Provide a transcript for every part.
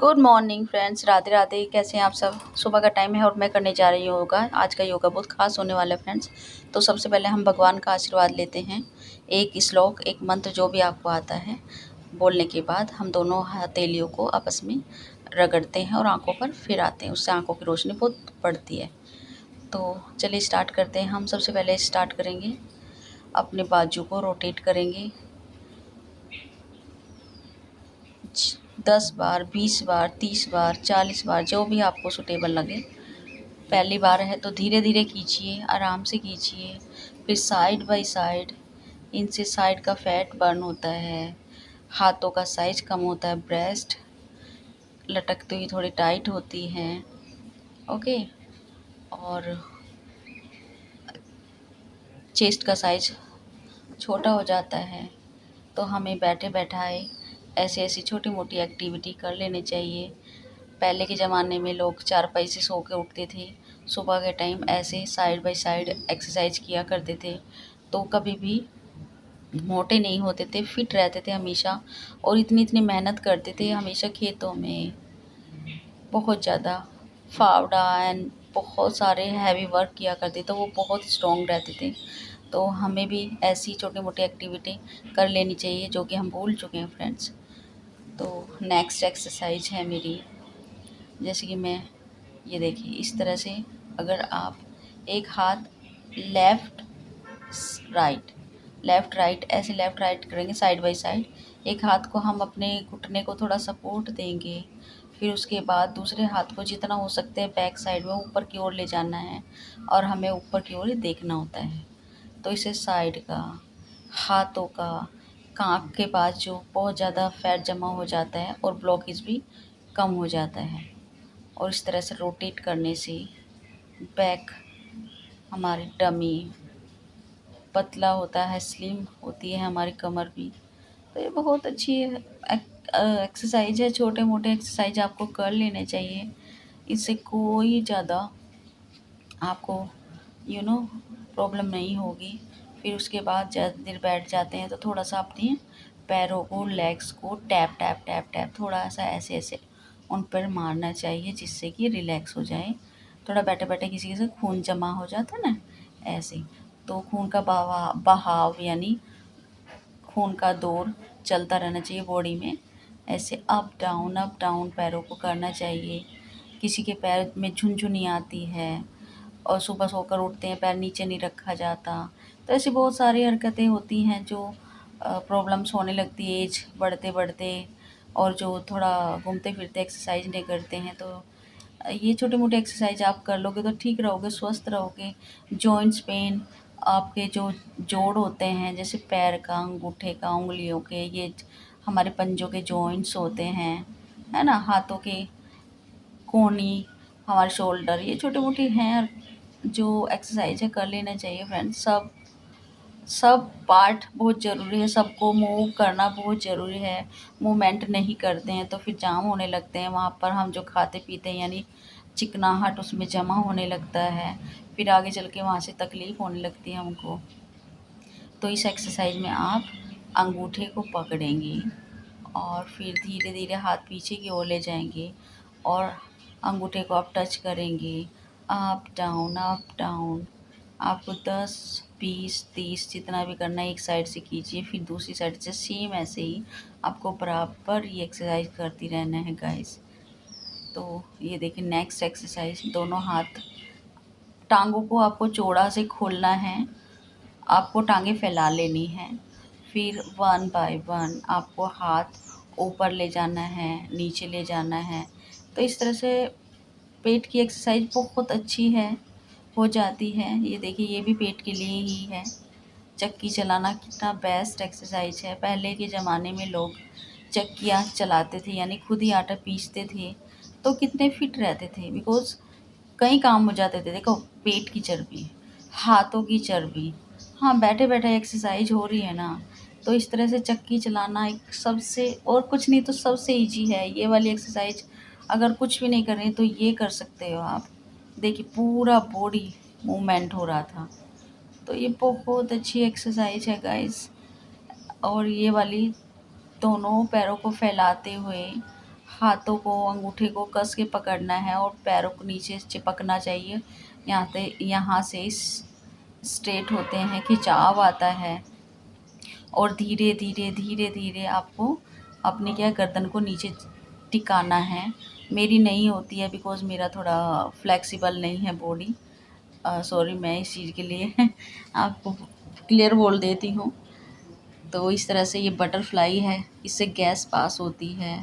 Good morning friends, Radhe Radhe. कैसे हैं आप सब। सुबह का टाइम है और मैं करने जा रही हूँ योगा। आज का योगा बहुत खास होने वाला है फ्रेंड्स। तो सबसे पहले हम भगवान का आशीर्वाद लेते हैं। एक श्लोक, एक मंत्र जो भी आपको आता है बोलने के बाद हम दोनों हथेलियों को आपस में रगड़ते हैं और आंखों पर फिर आते हैं। उससे आंखों की रोशनी बहुत बढ़ती है। तो चलिए स्टार्ट करते हैं। हम सबसे पहले स्टार्ट करेंगे, अपने बाजू को रोटेट करेंगे 10 बार, 20 बार, 30 बार, 40 बार, जो भी आपको सूटेबल लगे। पहली बार है तो धीरे धीरे कीजिए, आराम से कीजिए। फिर साइड बाय साइड, इनसे साइड का फैट बर्न होता है, हाथों का साइज कम होता है, ब्रेस्ट लटकती हुई थोड़ी टाइट होती हैं। ओके, और चेस्ट का साइज छोटा हो जाता है। तो हमें बैठे बैठाए ऐसी ऐसी छोटी मोटी एक्टिविटी कर लेनी चाहिए। पहले के ज़माने में लोग चारपाई से सो के उठते थे, सुबह के टाइम ऐसे साइड बाय साइड एक्सरसाइज किया करते थे। तो कभी भी मोटे नहीं होते थे, फिट रहते थे हमेशा। और इतनी इतनी मेहनत करते थे हमेशा खेतों में, बहुत ज़्यादा फावड़ा एंड बहुत सारे हैवी वर्क किया करते, तो वो बहुत स्ट्रॉन्ग रहते थे। तो हमें भी ऐसी छोटी मोटी एक्टिविटी कर लेनी चाहिए जो कि हम भूल चुके हैं फ्रेंड्स। तो नेक्स्ट एक्सरसाइज है मेरी, जैसे कि मैं, ये देखिए इस तरह से, अगर आप एक हाथ लेफ़्ट राइट, लेफ़्ट राइट, ऐसे लेफ़्ट राइट करेंगे साइड बाय साइड। एक हाथ को हम अपने घुटने को थोड़ा सपोर्ट देंगे। फिर उसके बाद दूसरे हाथ को जितना हो सकता है बैक साइड में ऊपर की ओर ले जाना है, और हमें ऊपर की ओर ही देखना होता है। तो इसे साइड का, हाथों का, काँख के पास जो बहुत ज़्यादा फैट जमा हो जाता है और ब्लॉकेज भी कम हो जाता है। और इस तरह से रोटेट करने से बैक, हमारी टमी पतला होता है, स्लिम होती है हमारी कमर भी। तो ये बहुत अच्छी एक्सरसाइज है। छोटे मोटे एक्सरसाइज आपको कर लेने चाहिए, इससे कोई ज़्यादा आपको प्रॉब्लम नहीं होगी। फिर उसके बाद ज़्यादा देर बैठ जाते हैं तो थोड़ा सा अपने पैरों को, लेग्स को टैप टैप टैप टैप थोड़ा सा ऐसे ऐसे उन पर मारना चाहिए, जिससे कि रिलैक्स हो जाए। थोड़ा बैठे बैठे किसी से खून जमा हो जाता है ना, ऐसे। तो खून का बहाव यानी खून का दौर चलता रहना चाहिए बॉडी में। ऐसे अप डाउन पैरों को करना चाहिए। किसी के पैर में झुनझुनी आती है और सुबह सोकर उठते हैं पैर नीचे नहीं रखा जाता। तो ऐसी बहुत सारी हरकतें होती हैं जो प्रॉब्लम्स होने लगती है एज बढ़ते बढ़ते, और जो थोड़ा घूमते फिरते एक्सरसाइज नहीं करते हैं। तो ये छोटे मोटे एक्सरसाइज आप कर लोगे तो ठीक रहोगे, स्वस्थ रहोगे। जॉइंट्स पेन, आपके जो जोड़ होते हैं, जैसे पैर का, अंगूठे का, उंगलियों के, ये हमारे पंजों के जॉइंट्स होते हैं, है ना, हाथों के कोहनी, हमारे शोल्डर, ये छोटे मोटे हैं जो एक्सरसाइज है, कर लेना चाहिए फ्रेंड्स। सब सब पार्ट बहुत ज़रूरी है, सबको मूव करना बहुत ज़रूरी है। मूवमेंट नहीं करते हैं तो फिर जाम होने लगते हैं वहाँ पर। हम जो खाते पीते हैं यानी चिकनाहट उसमें जमा होने लगता है, फिर आगे चल के वहाँ से तकलीफ़ होने लगती है हमको। तो इस एक्सरसाइज में आप अंगूठे को पकड़ेंगे और फिर धीरे धीरे हाथ पीछे की ओर ले जाएंगे और अंगूठे को आप टच करेंगे। Up down up down. आपको 10, 20, 30 जितना भी करना है एक साइड से कीजिए, फिर दूसरी साइड से सेम ऐसे ही आपको बराबर ये एक्सरसाइज करती रहना है गाइस। तो ये देखिए नेक्स्ट एक्सरसाइज, दोनों हाथ, टांगों को आपको चौड़ा से खोलना है, आपको टांगें फैला लेनी है। फिर 1 बाय 1 आपको हाथ ऊपर ले जाना है, नीचे ले जाना है। तो इस तरह से पेट की एक्सरसाइज बहुत अच्छी है, हो जाती है। ये देखिए ये भी पेट के लिए ही है। चक्की चलाना कितना बेस्ट एक्सरसाइज है। पहले के ज़माने में लोग चक्कियाँ चलाते थे यानी खुद ही आटा पीसते थे, तो कितने फिट रहते थे, बिकॉज़ कई काम हो जाते थे। देखो, पेट की चर्बी, हाथों की चर्बी, हाँ बैठे बैठे एक्सरसाइज हो रही है ना। तो इस तरह से चक्की चलाना एक सबसे, और कुछ नहीं तो सबसे इजी है ये वाली एक्सरसाइज। अगर कुछ भी नहीं कर रहे तो ये कर सकते हो आप। देखिए पूरा बॉडी मूवमेंट हो रहा था। तो ये बहुत अच्छी एक्सरसाइज है गाइस। और ये वाली दोनों पैरों को फैलाते हुए हाथों को, अंगूठे को कस के पकड़ना है और पैरों को नीचे चिपकना चाहिए। यहाँ से स्ट्रेट होते हैं, खिंचाव आता है और धीरे धीरे धीरे धीरे आपको अपने क्या गर्दन को नीचे टिकाना है। मेरी नहीं होती है बिकॉज़ मेरा थोड़ा फ्लेक्सिबल नहीं है बॉडी। सॉरी, मैं इस चीज़ के लिए आपको क्लियर बोल देती हूँ। तो इस तरह से ये बटरफ्लाई है, इससे गैस पास होती है,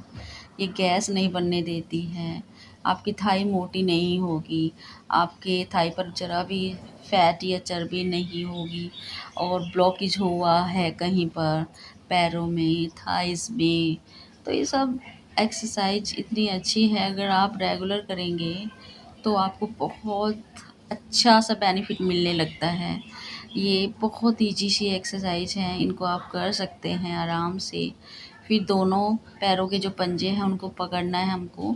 ये गैस नहीं बनने देती है, आपकी थाई मोटी नहीं होगी, आपके थाई पर ज़रा भी फैट या चर्बी नहीं होगी। और ब्लॉकेज हुआ है कहीं पर पैरों में, थाइज़ में, तो ये सब एक्सरसाइज इतनी अच्छी है, अगर आप रेगुलर करेंगे तो आपको बहुत अच्छा सा बेनिफिट मिलने लगता है। ये बहुत ईजी सी एक्सरसाइज हैं, इनको आप कर सकते हैं आराम से। फिर दोनों पैरों के जो पंजे हैं उनको पकड़ना है हमको।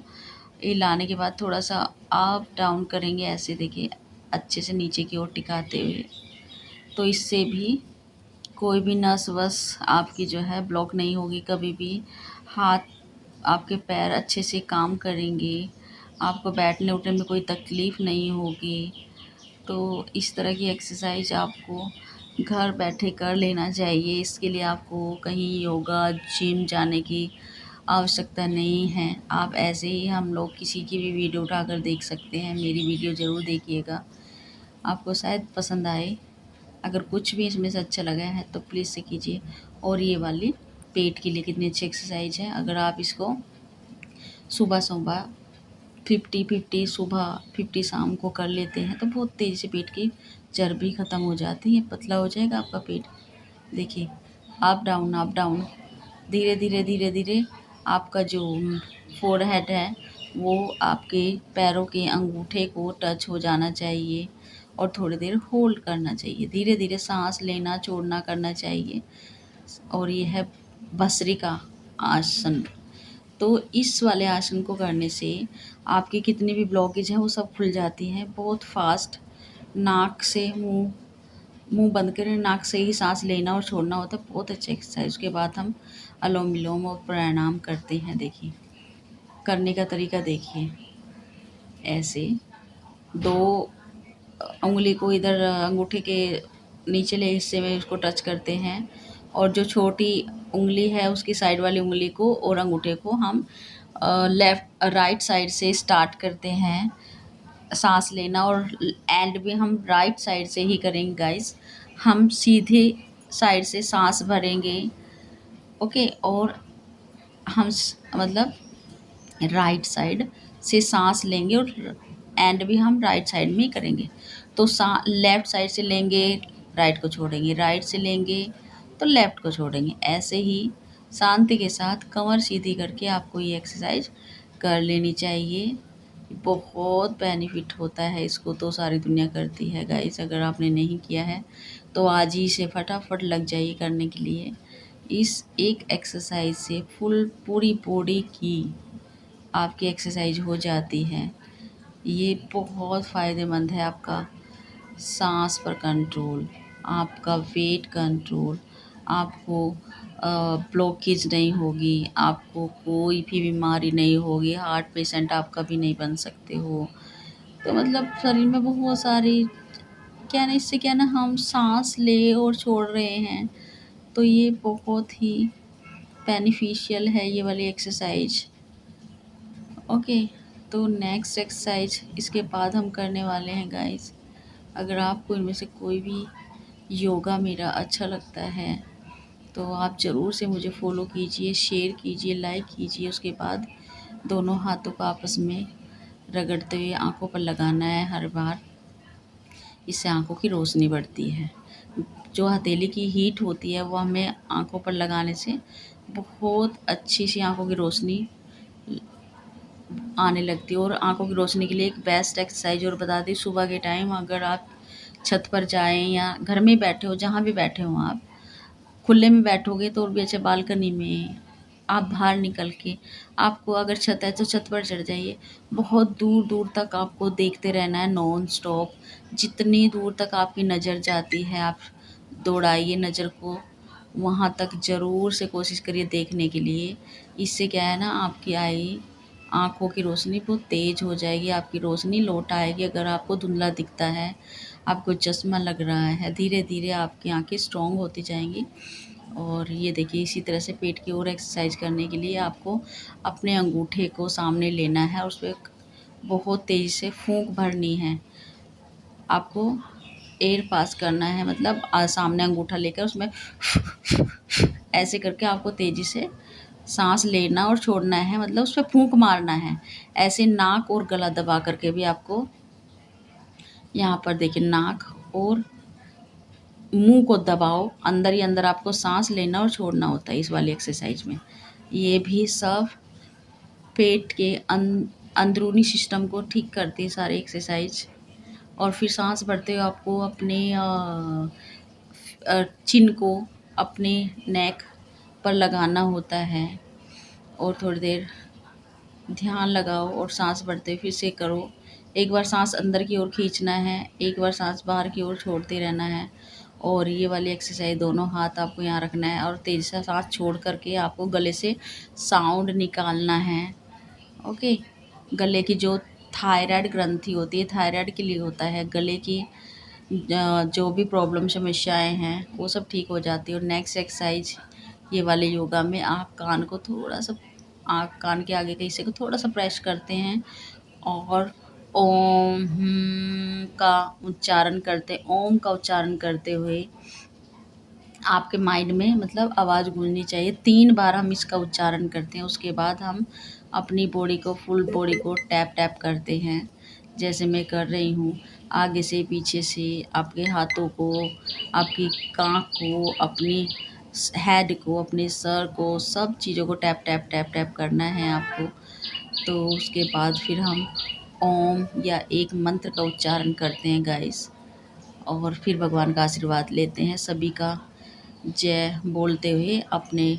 हिलाने के बाद थोड़ा सा अप डाउन करेंगे, ऐसे देखिए अच्छे से नीचे की ओर टिकाते हुए। तो इससे भी कोई भी नस वस आपकी जो है ब्लॉक नहीं होगी कभी भी। हाथ, आपके पैर अच्छे से काम करेंगे, आपको बैठने उठने में कोई तकलीफ़ नहीं होगी। तो इस तरह की एक्सरसाइज आपको घर बैठे कर लेना चाहिए। इसके लिए आपको कहीं योगा, जिम जाने की आवश्यकता नहीं है। आप ऐसे ही हम लोग किसी की भी वीडियो उठाकर देख सकते हैं। मेरी वीडियो ज़रूर देखिएगा, आपको शायद पसंद आए। अगर कुछ भी इसमें से अच्छा लगा है तो प्लीज़ से कीजिए। और ये वाली पेट के लिए कितनी अच्छी एक्सरसाइज है, अगर आप इसको सुबह सुबह 50-50 सुबह 50 शाम को कर लेते हैं तो बहुत तेज़ी से पेट की चर्बी ख़त्म हो जाती है, पतला हो जाएगा आपका पेट। देखिए, अप डाउन अप डाउन, धीरे धीरे धीरे धीरे आपका जो फोरहेड है वो आपके पैरों के अंगूठे को टच हो जाना चाहिए और थोड़ी देर होल्ड करना चाहिए। धीरे धीरे सांस लेना छोड़ना करना चाहिए। और ये है भस्त्रिका आसन। तो इस वाले आसन को करने से आपकी कितनी भी ब्लॉकेज है वो सब खुल जाती हैं बहुत फास्ट। नाक से मुंह बंद करें, नाक से ही सांस लेना और छोड़ना होता है, बहुत अच्छा एक्सरसाइज। उसके बाद हम अनुलोम विलोम और प्राणायाम करते हैं। देखिए करने का तरीका देखिए, ऐसे दो उंगली को इधर अंगूठे के निचले हिस्से में उसको टच करते हैं और जो छोटी उंगली है उसकी साइड वाली उंगली को और अंगूठे को हम लेफ़्ट राइट साइड से स्टार्ट करते हैं सांस लेना, और एंड भी हम राइट साइड से ही करेंगे गाइस। हम सीधे साइड से सांस भरेंगे, ओके, और मतलब राइट साइड से सांस लेंगे और एंड भी हम राइट साइड में ही करेंगे। तो लेफ़्ट साइड से लेंगे, राइट को छोड़ेंगे, राइट से लेंगे तो लेफ़्ट को छोड़ेंगे। ऐसे ही शांति के साथ कमर सीधी करके आपको ये एक्सरसाइज कर लेनी चाहिए। बहुत बेनिफिट होता है, इसको तो सारी दुनिया करती है गाइस। अगर आपने नहीं किया है तो आज ही से फटाफट लग जाइए करने के लिए। इस एक एक्सरसाइज से पूरी बॉडी की आपकी एक्सरसाइज हो जाती है। ये बहुत फ़ायदेमंद है। आपका सांस पर कंट्रोल, आपका वेट कंट्रोल, आपको ब्लॉकेज नहीं होगी, आपको कोई भी बीमारी नहीं होगी, हार्ट पेशेंट आप कभी नहीं बन सकते हो। तो मतलब शरीर में बहुत सारी क्या ना, इससे क्या ना हम सांस ले और छोड़ रहे हैं, तो ये बहुत ही बेनिफिशियल है ये वाली एक्सरसाइज। ओके, तो नेक्स्ट एक्सरसाइज इसके बाद हम करने वाले हैं गाइस। अगर आपको इनमें से कोई भी योगा मेरा अच्छा लगता है तो आप ज़रूर से मुझे फॉलो कीजिए, शेयर कीजिए, लाइक कीजिए। उसके बाद दोनों हाथों को आपस में रगड़ते हुए आँखों पर लगाना है हर बार। इससे आँखों की रोशनी बढ़ती है। जो हथेली की हीट होती है वो हमें आँखों पर लगाने से बहुत अच्छी सी आँखों की रोशनी आने लगती है। और आँखों की रोशनी के लिए एक बेस्ट एक्सरसाइज और बता दें, सुबह के टाइम अगर आप छत पर जाएं या घर में बैठे हो, जहाँ भी बैठे हो आप, खुले में बैठोगे तो और भी अच्छा, बालकनी में आप बाहर निकल के, आपको अगर छत है तो छत पर चढ़ जाइए। बहुत दूर दूर तक आपको देखते रहना है नॉन स्टॉप। जितनी दूर तक आपकी नज़र जाती है आप दौड़ाइए नज़र को, वहाँ तक ज़रूर से कोशिश करिए देखने के लिए। इससे क्या है ना, आपकी आँखों की रोशनी बहुत तेज़ हो जाएगी, आपकी रोशनी लौट आएगी। अगर आपको धुंधला दिखता है, आपको चश्मा लग रहा है, धीरे धीरे आपकी आँखें स्ट्रॉन्ग होती जाएंगी। और ये देखिए, इसी तरह से पेट की और एक्सरसाइज करने के लिए आपको अपने अंगूठे को सामने लेना है और उस पर बहुत तेज़ी से फूंक भरनी है। आपको एयर पास करना है, मतलब सामने अंगूठा लेकर उसमें ऐसे करके आपको तेज़ी से सांस लेना और छोड़ना है, मतलब उस पर फूंक मारना है। ऐसे नाक और गला दबा करके भी आपको, यहाँ पर देखिए, नाक और मुंह को दबाओ, अंदर ही अंदर आपको सांस लेना और छोड़ना होता है इस वाली एक्सरसाइज में। ये भी सब पेट के अंदरूनी सिस्टम को ठीक करती है सारी एक्सरसाइज। और फिर सांस भरते हुए आपको अपने चिन को अपने नेक पर लगाना होता है और थोड़ी देर ध्यान लगाओ और सांस भरते हुए फिर से करो। एक बार सांस अंदर की ओर खींचना है, एक बार सांस बाहर की ओर छोड़ते रहना है। और ये वाली एक्सरसाइज दोनों हाथ आपको यहाँ रखना है और तेज़ी से सांस छोड़ करके आपको गले से साउंड निकालना है। ओके। गले की जो थायराइड ग्रंथि होती है, थायराइड के लिए होता है। गले की जो भी प्रॉब्लम समस्याएं हैं वो सब ठीक हो जाती है। और नेक्स्ट एक्सरसाइज ये वाले योगा में आप कान को थोड़ा सा, आप कान के आगे के हिस्से को थोड़ा सा प्रेस करते हैं और ओम का उच्चारण करते, ओम का उच्चारण करते हुए आपके माइंड में मतलब आवाज़ गूंजनी चाहिए। 3 बार हम इसका उच्चारण करते हैं। उसके बाद हम अपनी बॉडी को, फुल बॉडी को टैप टैप करते हैं, जैसे मैं कर रही हूँ। आगे से, पीछे से, आपके हाथों को, आपकी काँख को, अपनी हेड को, अपने सर को, सब चीज़ों को टैप टैप टैप टैप करना है आपको। तो उसके बाद फिर हम ओम या एक मंत्र का उच्चारण करते हैं गाइस, और फिर भगवान का आशीर्वाद लेते हैं सभी का, जय बोलते हुए अपने,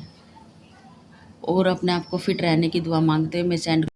और अपने आप को फिट रहने की दुआ मांगते हुए मैं सेंड